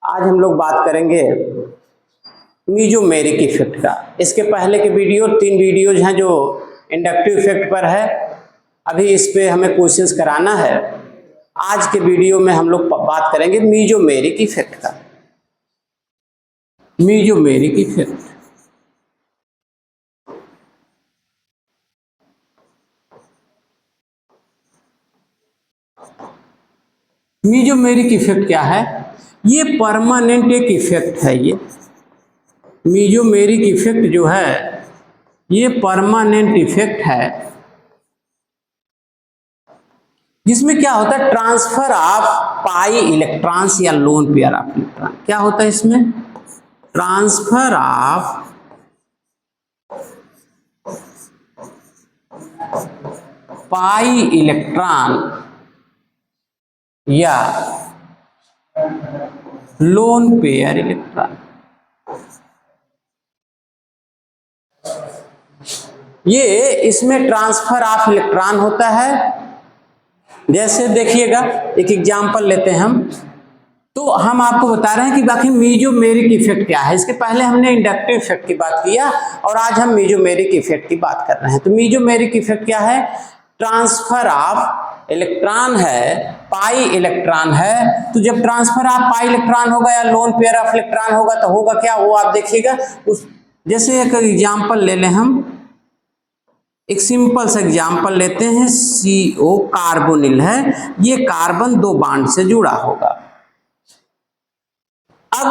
आज हम लोग बात करेंगे मीजोमेरिक इफेक्ट का। इसके पहले के तीन वीडियोज हैं जो इंडक्टिव इफेक्ट पर है। अभी इस पे हमें क्वेश्चंस कराना है। आज के वीडियो में हम लोग बात करेंगे मीजोमेरिक इफेक्ट का। मीजोमेरिक इफेक्ट, मीजोमेरिक इफेक्ट क्या है? ये परमानेंट एक इफेक्ट है। ये मीजोमेरिक इफेक्ट जो है ये परमानेंट इफेक्ट है, जिसमें क्या होता है, ट्रांसफर ऑफ पाई इलेक्ट्रॉन्स या लोन पेयर ऑफ इलेक्ट्रॉन। क्या होता है इसमें? ट्रांसफर ऑफ पाई इलेक्ट्रॉन या लोन पेयर इलेक्ट्रॉन। ये इसमें ट्रांसफर ऑफ इलेक्ट्रॉन होता है। जैसे देखिएगा, एक एग्जांपल लेते हैं हम। तो हम आपको बता रहे हैं कि बाकी मीजोमेरिक इफेक्ट क्या है। इसके पहले हमने इंडक्टिव इफेक्ट की बात किया और आज हम मीजोमेरिक इफेक्ट की बात कर रहे हैं। तो मीजोमेरिक इफेक्ट क्या है? ट्रांसफर ऑफ इलेक्ट्रॉन है, पाई इलेक्ट्रॉन है। तो जब ट्रांसफर ऑफ पाई इलेक्ट्रॉन होगा या लोन पेयर ऑफ इलेक्ट्रॉन होगा तो होगा क्या, वो आप देखिएगा। जैसे एक एग्जाम्पल ले लें हम, एक सिंपल सा एग्जाम्पल लेते हैं। CO कार्बोनिल है, ये कार्बन दो बॉन्ड से जुड़ा होगा। अब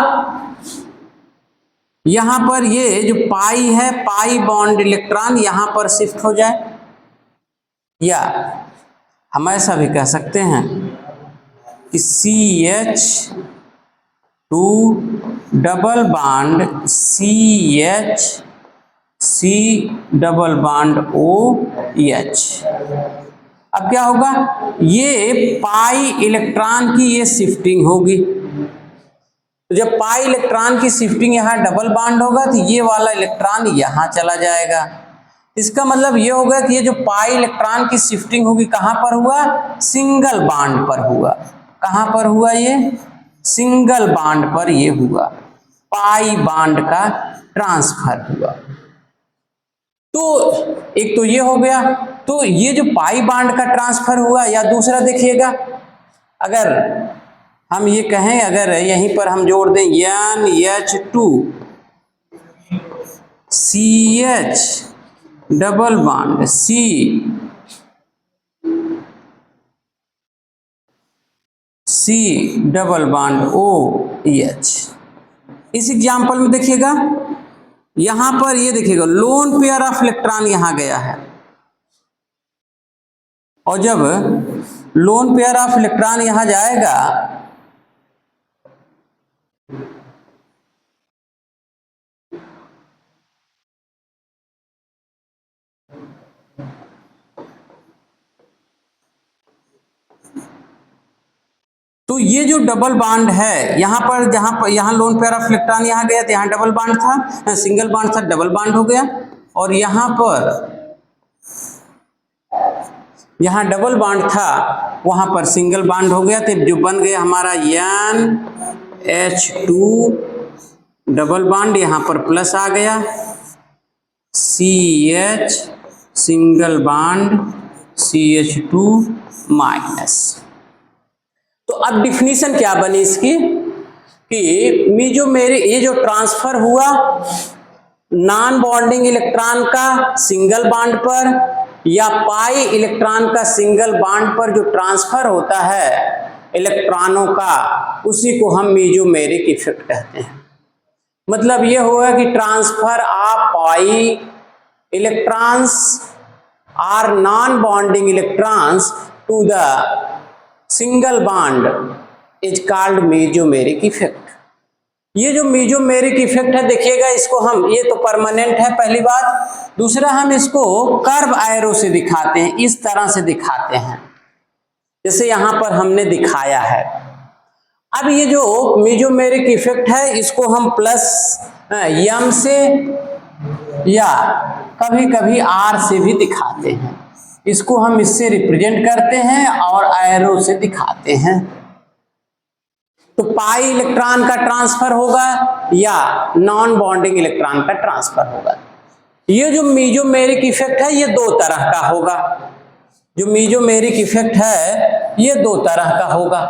यहां पर ये जो पाई है, पाई बॉन्ड इलेक्ट्रॉन यहां पर शिफ्ट हो जाए, या हम ऐसा भी कह सकते हैं कि CH2 double bond C double bond OH। अब क्या होगा, ये पाई इलेक्ट्रॉन की ये शिफ्टिंग होगी। तो जब पाई इलेक्ट्रॉन की शिफ्टिंग यहाँ डबल बॉन्ड होगा तो ये वाला इलेक्ट्रॉन यहाँ चला जाएगा। इसका मतलब ये होगा कि ये जो पाई इलेक्ट्रॉन की शिफ्टिंग होगी कहाँ पर हुआ? सिंगल बॉन्ड पर हुआ। कहाँ पर हुआ? ये सिंगल बॉन्ड पर ये हुआ, पाई बॉन्ड का ट्रांसफर हुआ। तो एक तो ये हो गया। तो ये जो पाई बॉन्ड का ट्रांसफर हुआ, या दूसरा देखिएगा, अगर हम ये कहें, अगर यहीं पर हम जोड़ दें NH2 CH double bond C double bond OH। इस एग्जाम्पल में देखिएगा, यहां पर ये देखिएगा लोन पेयर ऑफ इलेक्ट्रॉन यहां गया है, और जब लोन पेयर ऑफ इलेक्ट्रॉन यहां जाएगा तो ये जो डबल बॉन्ड है यहाँ पर, यहाँ लोन पेयर ऑफ इलेक्ट्रॉन यहाँ गया तो यहाँ डबल बॉन्ड था, सिंगल बॉन्ड था, डबल बॉन्ड हो गया। और यहाँ पर यहाँ डबल बॉन्ड था, वहाँ पर सिंगल बॉन्ड हो गया। तो जो बन गया हमारा NH2 डबल बॉन्ड, यहाँ पर प्लस आ गया, CH single bond CH2 minus. तो अब डिफिनीशन क्या बनी इसकी कि मीजोमेरिक, ये जो ट्रांसफर हुआ नॉन बॉन्डिंग इलेक्ट्रॉन का सिंगल बॉन्ड पर या पाई इलेक्ट्रॉन का सिंगल बॉन्ड पर जो ट्रांसफर होता है इलेक्ट्रॉनों का, उसी को हम मीजोमेरिक इफेक्ट कहते हैं। मतलब ये होगा कि transfer of pi electrons or non bonding electrons to the single bond is called mesomeric effect. ये जो मीजोमेरिक इफेक्ट है, देखिएगा इसको हम, ये तो परमानेंट है पहली बात। दूसरा, हम इसको कर्व एरो से दिखाते हैं, इस तरह से दिखाते हैं जैसे यहां पर हमने दिखाया है। अब ये जो मीजोमेरिक इफेक्ट है, इसको हम प्लस M से या कभी कभी R से भी दिखाते हैं। इसको हम इससे रिप्रेजेंट करते हैं और एरो से दिखाते हैं। तो पाई इलेक्ट्रॉन का ट्रांसफर होगा या नॉन बॉन्डिंग इलेक्ट्रॉन का ट्रांसफर होगा। ये जो मीजोमेरिक इफेक्ट है ये दो तरह का होगा। जो मीजोमेरिक इफेक्ट है ये दो तरह का होगा।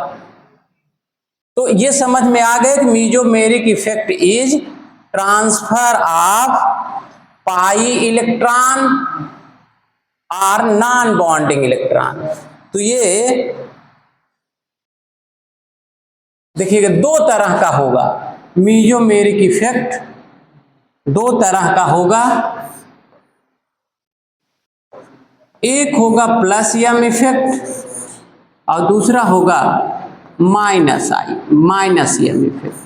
तो ये समझ में आ गए कि mesomeric effect is transfer of pi electron और नॉन बॉन्डिंग इलेक्ट्रॉन। तो ये देखिएगा दो तरह का होगा। मीजोमेरिक इफेक्ट दो तरह का होगा, एक होगा प्लस एम इफेक्ट और दूसरा होगा माइनस एम इफेक्ट।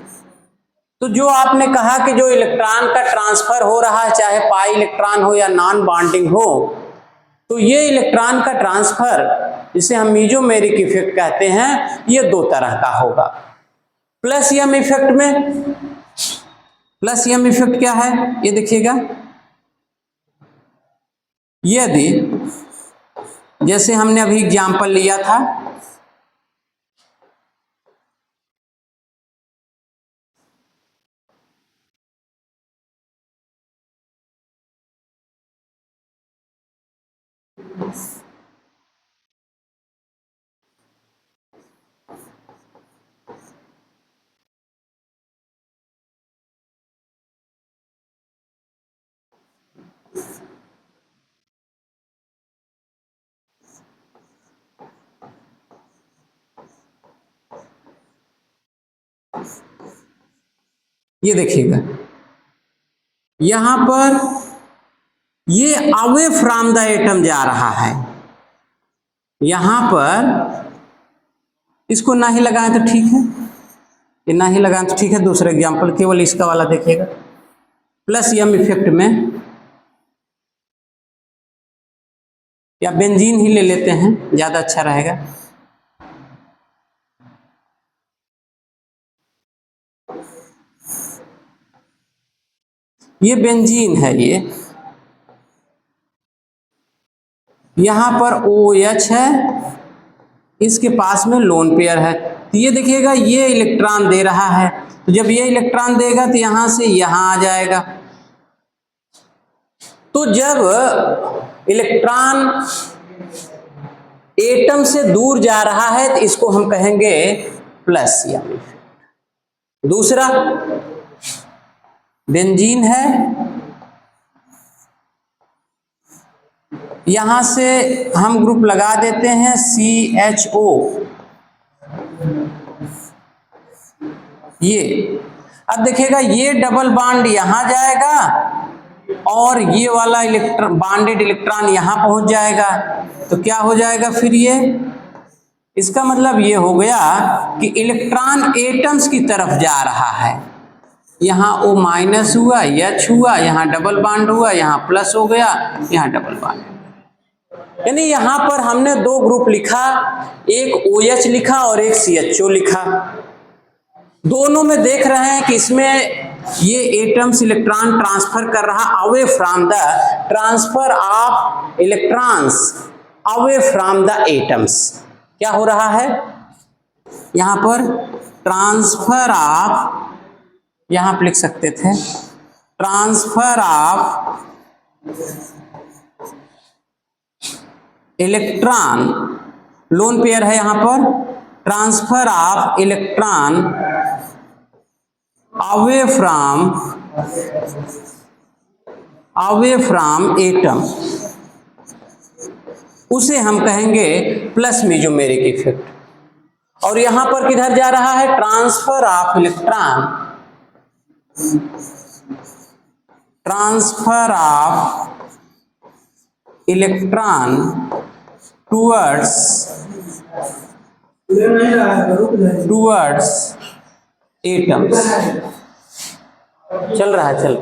तो जो आपने कहा कि जो इलेक्ट्रॉन का ट्रांसफर हो रहा है चाहे पाई इलेक्ट्रॉन हो या नॉन बॉन्डिंग हो, तो ये इलेक्ट्रॉन का ट्रांसफर जिसे हम मीजोमेरिक इफेक्ट कहते हैं ये दो तरह का होगा। प्लस एम इफेक्ट में, प्लस एम इफेक्ट क्या है ये देखिएगा, यदि जैसे हमने अभी एग्जाम्पल लिया था ये देखिएगा यहां पर ये अवे फ्रॉम द एटम जा रहा है, यहां पर इसको ना ही लगाएं तो ठीक है, ये ना ही लगाएं तो ठीक है। दूसरा एग्जांपल केवल इसका वाला देखिएगा। प्लस एम इफेक्ट में या बेंजीन ही ले लेते हैं, ज्यादा अच्छा रहेगा। ये बेंजीन है, ये यहां पर OH है, इसके पास में लोन पेयर है। तो ये देखिएगा ये इलेक्ट्रॉन दे रहा है, तो जब ये इलेक्ट्रॉन देगा तो यहां से यहां आ जाएगा। तो जब इलेक्ट्रॉन एटम से दूर जा रहा है तो इसको हम कहेंगे प्लस एम इफेक्ट। दूसरा बेंजीन है, यहां से हम ग्रुप लगा देते हैं CHO। ये अब देखिएगा ये डबल बॉन्ड यहां जाएगा और ये वाला इलेक्ट्रॉन बॉन्डेड इलेक्ट्रॉन यहां पहुंच जाएगा। तो क्या हो जाएगा फिर ये, इसका मतलब ये हो गया कि इलेक्ट्रॉन एटम्स की तरफ जा रहा है। यहाँ O माइनस हुआ, H हुआ, यहाँ डबल बॉन्ड हुआ, यहाँ प्लस हो गया, यहाँ डबल बॉन्ड। यानी यहाँ पर हमने दो ग्रुप लिखा, एक OH लिखा और एक CHO लिखा। दोनों में देख रहे हैं कि इसमें ये एटम्स इलेक्ट्रॉन ट्रांसफर कर रहा away from the transfer of electrons away from the atoms. क्या हो रहा है यहाँ पर, ट्रांसफर ऑफ, यहां पर लिख सकते थे transfer of electron, lone pair है यहां पर, transfer of electron away from atom, उसे हम कहेंगे प्लस मीजोमेरिक इफेक्ट। और यहां पर किधर जा रहा है, transfer of electron, transfer of electron towards atoms. चल रहा है, चल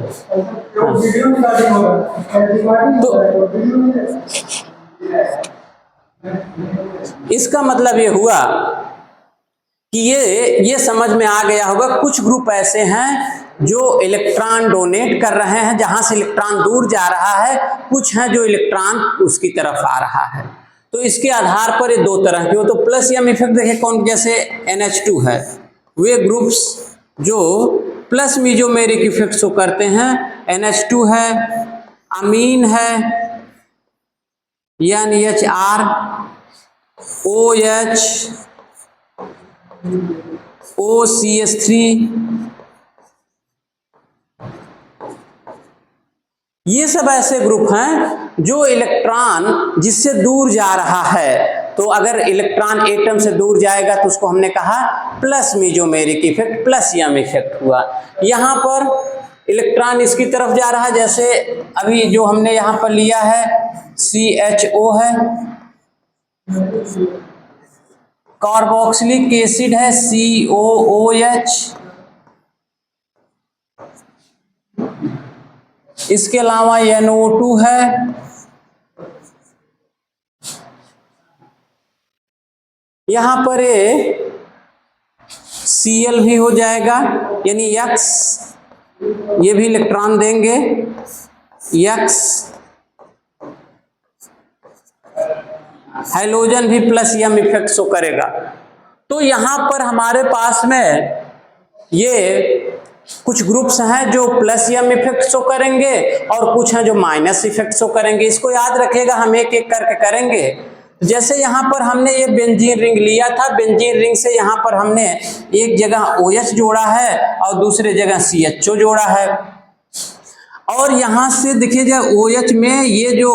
तो इसका मतलब ये हुआ कि ये समझ में आ गया होगा कुछ ग्रुप ऐसे हैं जो इलेक्ट्रॉन डोनेट कर रहे हैं, जहां से इलेक्ट्रॉन दूर जा रहा है, कुछ हैं जो इलेक्ट्रॉन उसकी तरफ आ रहा है। तो इसके आधार पर ये दो तरह के हो। तो प्लस एम इफेक्ट देखिए कौन, जैसे NH2 है, वे ग्रुप्स जो प्लस मीजोमेरिक इफेक्ट शो करते हैं, NH2 है, अमीन है, NHR, OH, OCH3, ये सब ऐसे ग्रुप हैं जो इलेक्ट्रॉन जिससे दूर जा रहा है, तो अगर इलेक्ट्रॉन एटम से दूर जाएगा तो उसको हमने कहा plus mesomeric effect, plus M effect हुआ। यहां पर इलेक्ट्रॉन इसकी तरफ जा रहा है, जैसे अभी जो हमने यहां पर लिया है CHO है, कार्बोक्सिलिक एसिड है COOH, इसके अलावा NO2 है, यहां पर Cl भी हो जाएगा, यानी X, ये भी इलेक्ट्रॉन देंगे X, हाइड्रोजन भी प्लस यम इफेक्ट शो करेगा। तो यहां पर हमारे पास में ये कुछ ग्रुप्स हैं जो प्लस यम इफेक्ट शो करेंगे और कुछ हैं जो माइनस इफेक्ट शो करेंगे। इसको याद रखिएगा, हम एक एक करके करेंगे। जैसे यहां पर हमने ये बेंजीन रिंग लिया था, बेंजीन रिंग से यहां पर हमने एक जगह OH जोड़ा है और दूसरे जगह CHO जोड़ा है, और यहां से देखिएगा OH में ये जो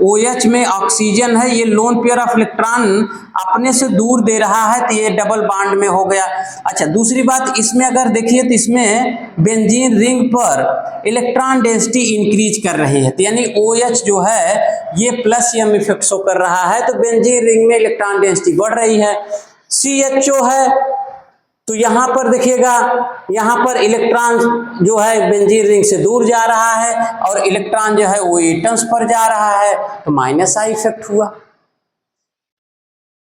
OH में ऑक्सीजन है, ये लोन पेयर ऑफ इलेक्ट्रॉन अपने से दूर दे रहा है, तो ये डबल बॉन्ड में हो गया। अच्छा, दूसरी बात इसमें अगर देखिए तो इसमें बेंजीन रिंग पर इलेक्ट्रॉन डेंसिटी इंक्रीज कर रही है, तो यानी OH जो है ये प्लस यम इफेक्ट शो कर रहा है, तो बेंजीन रिंग में इलेक्ट्रॉन डेंसिटी बढ़ रही है। CHO है, तो यहां पर देखिएगा, यहां पर इलेक्ट्रॉन जो है बेंजीन रिंग से दूर जा रहा है और इलेक्ट्रॉन जो है वो एटम्स पर जा रहा है, तो माइनस आई इफेक्ट हुआ।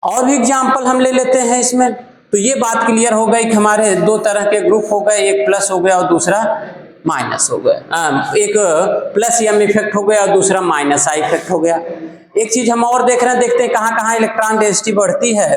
और भी एग्जांपल हम ले लेते हैं इसमें, तो ये बात क्लियर हो गई कि हमारे दो तरह के ग्रुप हो गए, एक प्लस हो गया और दूसरा माइनस हो गया, एक प्लस यम इफेक्ट हो गया और दूसरा माइनस आई इफेक्ट हो गया। एक चीज हम और देख रहे हैं, देखते हैं कहां कहां इलेक्ट्रॉन डेंसिटी बढ़ती है।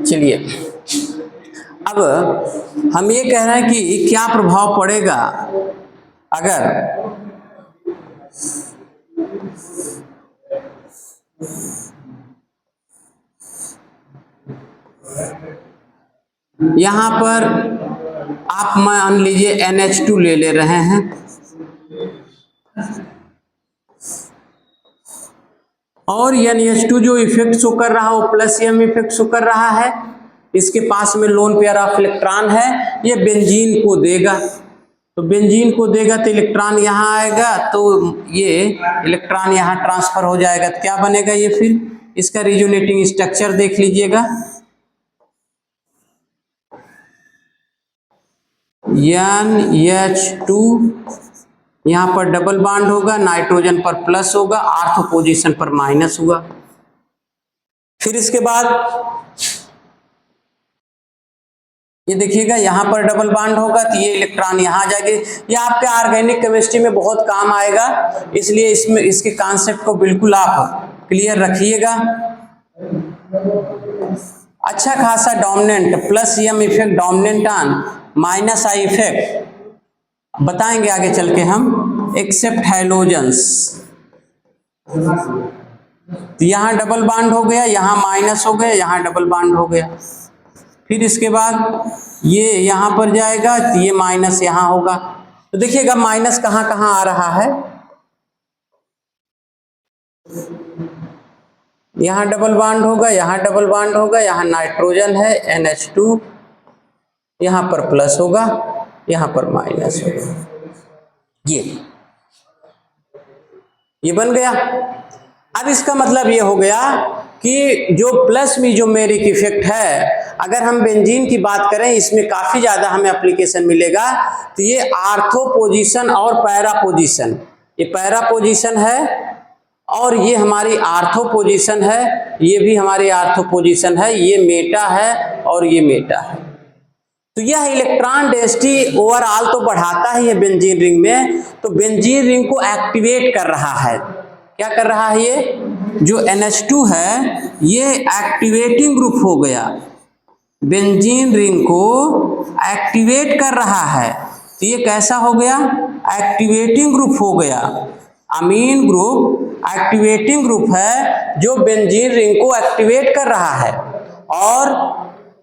चलिए, अब हम ये कह रहे हैं कि क्या प्रभाव पड़ेगा अगर यहां पर आप मान लीजिए NH2 ले रहे हैं, और NH2 जो इफेक्ट शो कर रहा है वो प्लस यम इफेक्ट शो कर रहा है, इसके पास में लोन पेयर ऑफ इलेक्ट्रॉन है, ये बेंजीन को देगा, तो बेंजीन को देगा तो इलेक्ट्रॉन यहाँ आएगा, तो ये इलेक्ट्रॉन यहाँ ट्रांसफर हो जाएगा, तो क्या बनेगा ये, फिर इसका रिजोनेटिंग स्ट्रक्चर देख लीजिएगा, NH2 यहां पर डबल बॉन्ड होगा, नाइट्रोजन पर प्लस होगा, आर्थो पोजीशन पर माइनस हुआ। फिर इसके बाद ये देखिएगा यहां पर डबल बॉन्ड होगा, तो ये इलेक्ट्रॉन यहां जाएंगे। ये आपके ऑर्गेनिक केमिस्ट्री में बहुत काम आएगा, इसलिए इसमें इसके कॉन्सेप्ट को बिल्कुल आप क्लियर रखिएगा। अच्छा खासा dominant plus M effect dominant on minus I effect बताएंगे आगे चल के हम, एक्सेप्ट हैलोजेंस। तो यहां डबल बॉन्ड हो गया, यहां माइनस हो गया, यहां डबल बॉन्ड हो गया। फिर इसके बाद ये यहां पर जाएगा, तो ये माइनस यहां होगा। तो देखिएगा माइनस कहां कहां आ रहा है, यहाँ डबल बॉन्ड होगा, यहाँ डबल बॉन्ड होगा, यहाँ नाइट्रोजन है NH2, यहाँ पर प्लस होगा, यहाँ पर माइनस होगा। ये बन गया। अब इसका मतलब ये हो गया कि जो प्लस मेसोमेरिक इफेक्ट है, अगर हम बेंजीन की बात करें, इसमें काफी ज्यादा हमें एप्लीकेशन मिलेगा। तो ये आर्थो पोजीशन और पैरा पोजीशन, ये पैरा पोजीशन है और ये हमारी आर्थो पोजीशन है, ये भी हमारी आर्थो पोजीशन है, ये मेटा है और ये मेटा है। तो यह इलेक्ट्रॉन डेंसिटी ओवरऑल तो बढ़ाता ही है बेंजीन रिंग में, तो बेंजीन रिंग को एक्टिवेट कर रहा है। क्या कर रहा है? ये जो NH2 है ये एक्टिवेटिंग ग्रुप हो गया, बेंजीन रिंग को एक्टिवेट कर रहा है। तो ये कैसा हो गया? एक्टिवेटिंग ग्रुप हो गया। अमीन ग्रुप एक्टिवेटिंग ग्रुप है जो बेंजीन रिंग को एक्टिवेट कर रहा है और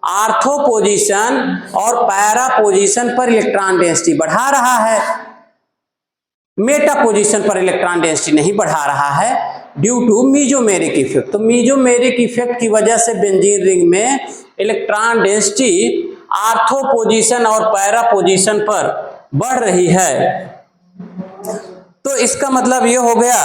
आर्थो पोजीशन और पैरा पोजीशन पर इलेक्ट्रॉन डेंसिटी बढ़ा रहा है, मेटा पोजीशन पर इलेक्ट्रॉन डेंसिटी नहीं बढ़ा रहा है ड्यू टू मेसोमेरिक इफेक्ट। तो मेसोमेरिक इफेक्ट की वजह से बेंजीन रिंग में इलेक्ट्रॉन डेंसिटी आर्थो पोजीशन और पैरा पोजीशन पर बढ़ रही है। तो इसका मतलब ये हो गया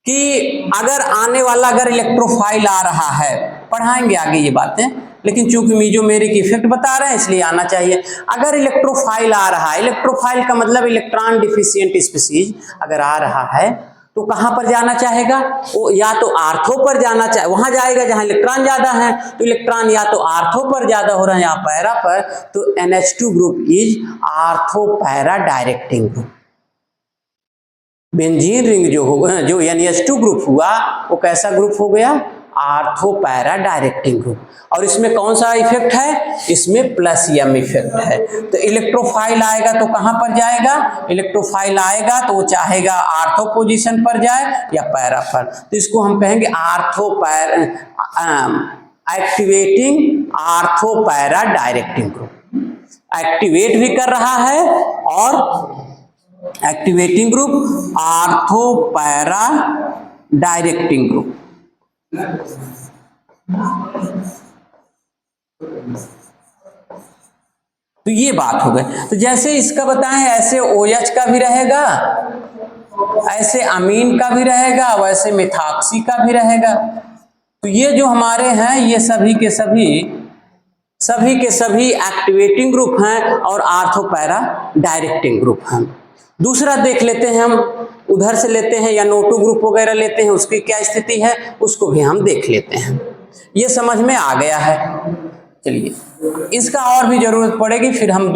कि अगर इलेक्ट्रोफाइल आ रहा है, पढ़ाएंगे आगे ये बातें, लेकिन चूंकि मेसोमेरिक इफेक्ट बता रहे हैं इसलिए आना चाहिए। अगर इलेक्ट्रोफाइल आ रहा है, इलेक्ट्रोफाइल का मतलब इलेक्ट्रॉन डिफिशिएंट स्पीशीज अगर आ रहा है तो कहां पर जाना चाहेगा? वो या तो आर्थो पर जाना चाहे, वहां जाएगा जहां इलेक्ट्रॉन ज्यादा है। तो इलेक्ट्रॉन या तो आर्थो पर ज्यादा हो रहे हैं या पैरा पर, तो NH2 group is ortho para directing group. Benzene ring जो होगा, जो NH2 ग्रुप हुआ, वो कैसा ग्रुप हो गया? Ortho para directing group. और इसमें कौन सा इफेक्ट है? इसमें प्लस M इफेक्ट है। तो इलेक्ट्रोफाइल आएगा तो कहां पर जाएगा? इलेक्ट्रोफाइल आएगा तो वो चाहेगा आर्थो पोजीशन पर जाए या पैरा पर। तो इसको हम कहेंगे ortho para activating ortho para directing group. Activate भी कर रहा है और activating group ortho para directing group. तो ये बात हो गई। तो जैसे इसका बताएं, ऐसे OH का भी रहेगा, ऐसे अमीन का भी रहेगा, वैसे मिथॉक्सी का भी रहेगा। तो ये जो हमारे हैं ये सभी के सभी एक्टिवेटिंग ग्रुप हैं और आर्थो पैरा डायरेक्टिंग ग्रुप हैं। दूसरा देख लेते हैं, हम उधर से लेते हैं या NO2 ग्रुप वगैरह लेते हैं, उसकी क्या स्थिति है उसको भी हम देख लेते हैं। ये समझ में आ गया है। चलिए, इसका और भी जरूरत पड़ेगी, फिर हम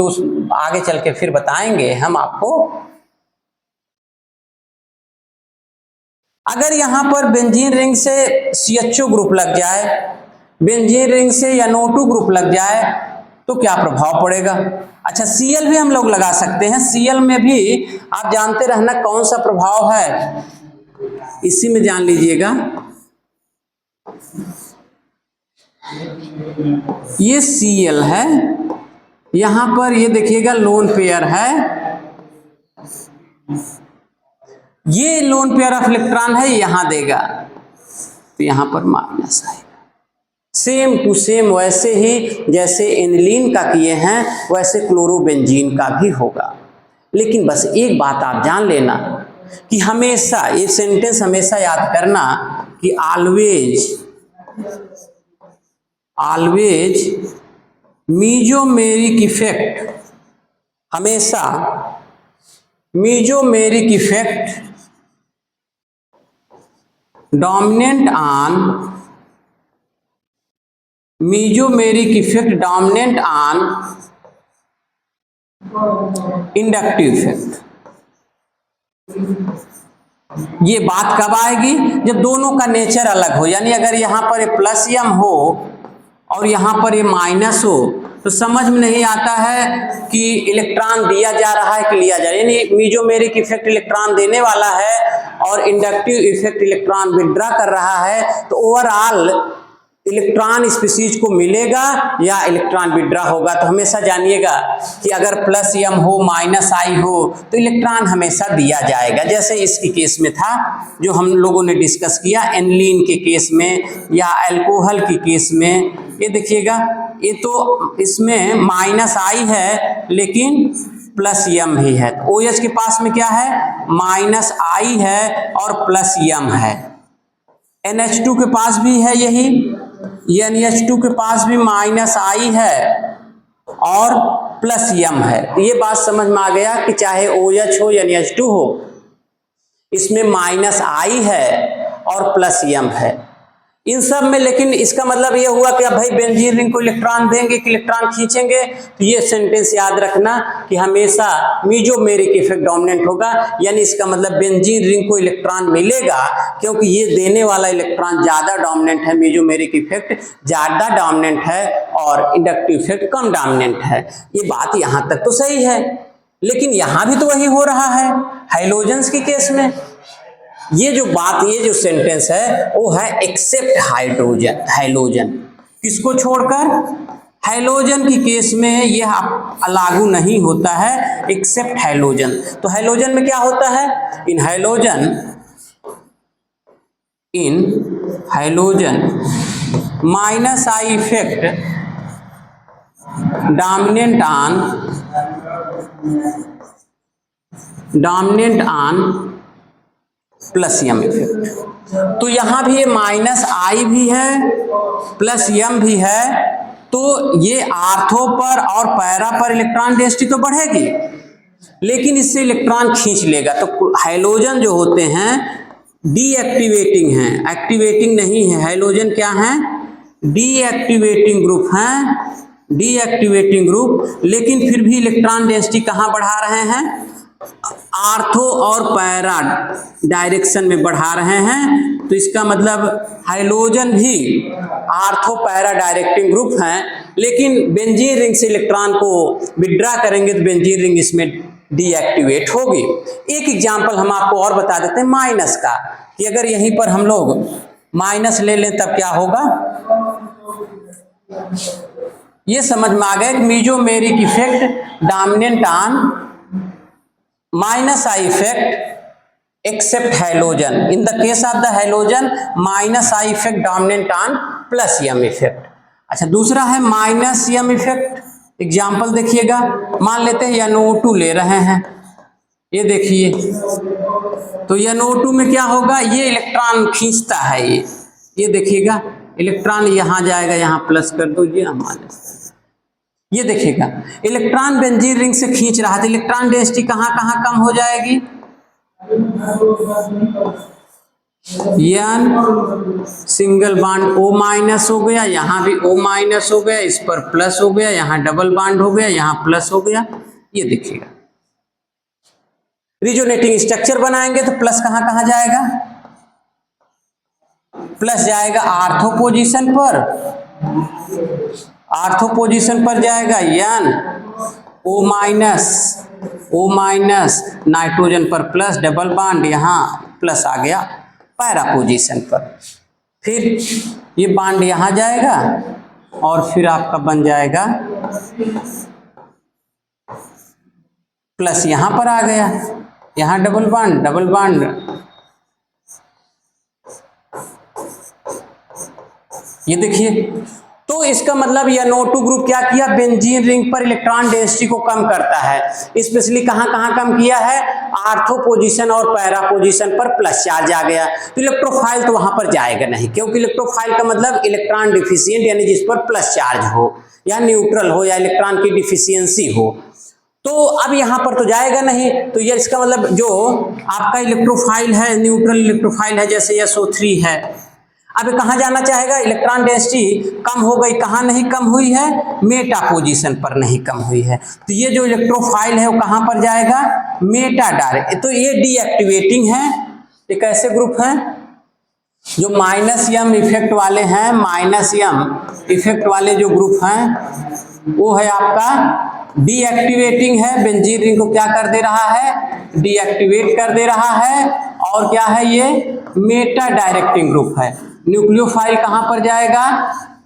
आगे चल के फिर बताएंगे हम आपको। अगर यहां पर बेंजीन रिंग से CHO ग्रुप लग जाए, बेंजीन रिंग से या NO2 ग्रुप लग जाए तो क्या प्रभाव पड़ेगा? अच्छा, Cl भी हम लोग लगा सकते हैं। Cl में भी आप जानते रहना कौन सा प्रभाव है, इसी में जान लीजिएगा। ये Cl है, यहां पर ये देखिएगा लोन पेयर है, ये लोन पेयर ऑफ इलेक्ट्रॉन है, यहां देगा तो यहां पर माइनस आएगा। सेम टू सेम वैसे ही जैसे एनिलीन का किए हैं वैसे क्लोरोबेंजीन का भी होगा। लेकिन बस एक बात आप जान लेना कि हमेशा ये सेंटेंस हमेशा याद करना कि ऑलवेज मेसोमेरिक इफेक्ट, हमेशा mesomeric effect dominant on mesomeric effect dominant on inductive effect. ये बात कब आएगी? जब दोनों का नेचर अलग हो, यानी अगर यहां पर ये प्लस M हो और यहां पर ये माइनस हो तो समझ में नहीं आता है कि इलेक्ट्रॉन दिया जा रहा है कि लिया जा रहा है। यानी मेसोमेरिक इफेक्ट इलेक्ट्रॉन देने वाला है और इंडक्टिव इफेक्ट इलेक्ट्रॉन विथड्रॉ कर रहा है। तो ओवरऑल इलेक्ट्रॉन स्पीशीज को मिलेगा या इलेक्ट्रॉन विड्रॉ होगा। तो हमेशा जानिएगा कि अगर प्लस m हो माइनस i हो तो इलेक्ट्रॉन हमेशा दिया जाएगा। जैसे इसके केस में था जो हम लोगों ने डिस्कस किया एनिलीन के केस में या अल्कोहल के केस में। ये देखिएगा, ये तो इसमें माइनस i है लेकिन प्लस m भी है। तो OH के पास में क्या है, माइनस i है और प्लस m है। NH2 के पास भी है यही, NH2 के पास भी माइनस i है और प्लस m है। तो ये बात समझ में आ गया कि चाहे OH हो या NH2 हो, इसमें माइनस i है और प्लस m है इन सब में। लेकिन इसका मतलब ये हुआ कि अब भाई बेंजीन रिंग को इलेक्ट्रॉन देंगे कि इलेक्ट्रॉन खींचेंगे। तो ये सेंटेंस याद रखना कि हमेशा मीजोमेरिक इफेक्ट डोमिनेंट होगा, यानी इसका मतलब बेंजीन रिंग को इलेक्ट्रॉन मिलेगा क्योंकि ये देने वाला इलेक्ट्रॉन ज्यादा डोमिनेंट है, मीजोमेरिक इफेक्ट ज्यादा डोमिनेंट है और इंडक्टिव इफेक्ट कम डोमिनेंट है। ये बात यहां तक तो सही है, लेकिन यहां भी तो वही हो रहा है हाइलोजेंस के केस में। ये जो सेंटेंस है वो है एक्सेप्ट हाइड्रोजन हाइलोजन। किसको छोड़कर, हाइलोजन की केस में यह लागू नहीं होता है एक्सेप्ट हाइलोजन। तो हाइलोजन में क्या होता है, in halogen minus i effect dominant on plus m effect. तो यहां भी ये माइनस i भी है प्लस m भी है, तो ये आर्थो पर और पैरा पर इलेक्ट्रॉन डेंसिटी तो बढ़ेगी लेकिन इससे इलेक्ट्रॉन खींच लेगा। तो हाइलोजन जो होते हैं डीएक्टिवेटिंग हैं, एक्टिवेटिंग नहीं है। हाइलोजन क्या है, डीएक्टिवेटिंग ग्रुप हैं, डीएक्टिवेटिंग ग्रुप, लेकिन फिर भी इलेक्ट्रॉन डेंसिटी कहां बढ़ा रहे हैं, आर्थो और पैरा डायरेक्शन में बढ़ा रहे हैं। तो इसका मतलब हाइलोजन भी आर्थो पैरा डायरेक्टिंग ग्रुप हैं, लेकिन बेंजीन रिंग से इलेक्ट्रॉन को विड्रॉ करेंगे तो बेंजीन रिंग इसमें डीएक्टिवेट होगी। एक एग्जांपल हम आपको और बता देते हैं माइनस का, कि अगर यहीं पर हम लोग माइनस ले लें तब क्या होगा। ये समझ में आ गया कि mesomeric effect dominant on minus I effect except halogen. In the case of the halogen, minus I effect dominant on plus M effect. अच्छा, दूसरा है माइनस M effect। एग्जाम्पल देखिएगा, मान लेते हैं NO2 ले रहे हैं, ये देखिए, तो NO2 में क्या होगा, ये इलेक्ट्रॉन खींचता है। ये देखिएगा इलेक्ट्रॉन यहाँ जाएगा, यहाँ प्लस कर दो, ये माइनस। ये देखिएगा इलेक्ट्रॉन बेंजीन रिंग से खींच रहा था, इलेक्ट्रॉन डेंसिटी कहां कहां कम हो जाएगी, N single bond O minus हो गया, यहां भी O माइनस हो गया, इस पर प्लस हो गया, यहां डबल बॉन्ड हो गया, यहां प्लस हो गया। ये देखिएगा रिजोनेटिंग स्ट्रक्चर बनाएंगे तो प्लस कहां कहां जाएगा, प्लस जाएगा आर्थो पोजीशन पर, आर्थो पोजीशन पर जाएगा N O माइनस नाइट्रोजन पर प्लस, डबल बॉन्ड यहाँ प्लस आ गया पैरा पोजीशन पर, फिर ये बॉन्ड यहाँ जाएगा और फिर आपका बन जाएगा प्लस, यहाँ पर आ गया, यहाँ डबल बॉन्ड। ये देखिए, तो इसका मतलब यह NO2 ग्रुप क्या किया, बेंजीन रिंग पर इलेक्ट्रॉन डेंसिटी को कम करता है। स्पेशली कहां कहां कम किया है, आर्थो पोजीशन और पैरा पोजीशन पर प्लस चार्ज आ गया। तो इलेक्ट्रोफाइल तो वहां पर जाएगा नहीं, क्योंकि इलेक्ट्रोफाइल का मतलब इलेक्ट्रॉन डिफिशियंट, यानी जिस पर प्लस चार्ज हो या न्यूट्रल हो या इलेक्ट्रॉन की डिफिशियंसी हो। तो अब यहाँ पर तो जाएगा नहीं, तो ये इसका मतलब जो आपका इलेक्ट्रोफाइल है, न्यूट्रल इलेक्ट्रोफाइल है, जैसे SO3 है, अब कहाँ जाना चाहेगा, इलेक्ट्रॉन डेंसिटी कम हो गई, कहाँ नहीं कम हुई है, मेटा पोजीशन पर नहीं कम हुई है। तो ये जो इलेक्ट्रोफाइल है वो कहाँ पर जाएगा, मेटा डायरेक्ट। तो ये डीएक्टिवेटिंग है। ये कैसे ग्रुप हैं, जो माइनस M इफेक्ट वाले हैं, माइनस M इफेक्ट वाले जो ग्रुप हैं वो है आपका डीएक्टिवेटिंग है, बेंजीन रिंग को क्या कर दे रहा है, डीएक्टिवेट कर दे रहा है। और क्या है, ये मेटा डायरेक्टिंग ग्रुप है। न्यूक्लियोफाइल कहां पर जाएगा,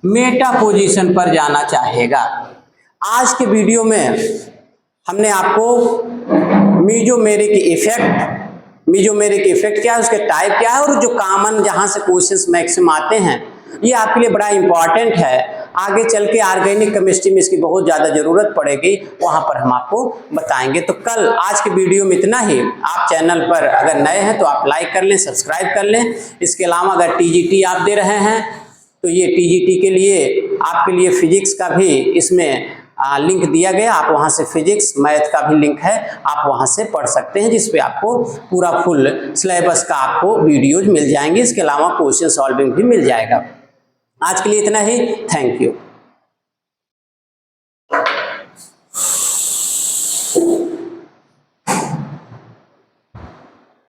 मेटा पोजीशन पर जाना चाहेगा। आज के वीडियो में हमने आपको मीजोमेरिक इफेक्ट क्या है, उसके टाइप क्या है, और जो कॉमन जहां से क्वेश्चंस मैक्सिमम आते हैं, ये आपके लिए बड़ा इंपॉर्टेंट है। आगे चल के ऑर्गेनिक केमिस्ट्री में इसकी बहुत ज्यादा जरूरत पड़ेगी, वहां पर हम आपको बताएंगे। तो कल आज के वीडियो में इतना ही। आप चैनल पर अगर नए हैं तो आप लाइक कर लें, सब्सक्राइब कर लें। इसके अलावा अगर टीजीटी आप दे रहे हैं तो ये टीजीटी के लिए आपके लिए फिजिक्स का भी इसमें लिंक दिया गया, आप वहां से फिजिक्स मैथ का भी लिंक है, आप वहां से पढ़ सकते हैं, जिसपे आपको पूरा फुल सिलेबस का आपको वीडियोज मिल जाएंगे। इसके अलावा क्वेश्चन सॉल्विंग भी मिल जाएगा। आज के लिए इतना ही। Thank you.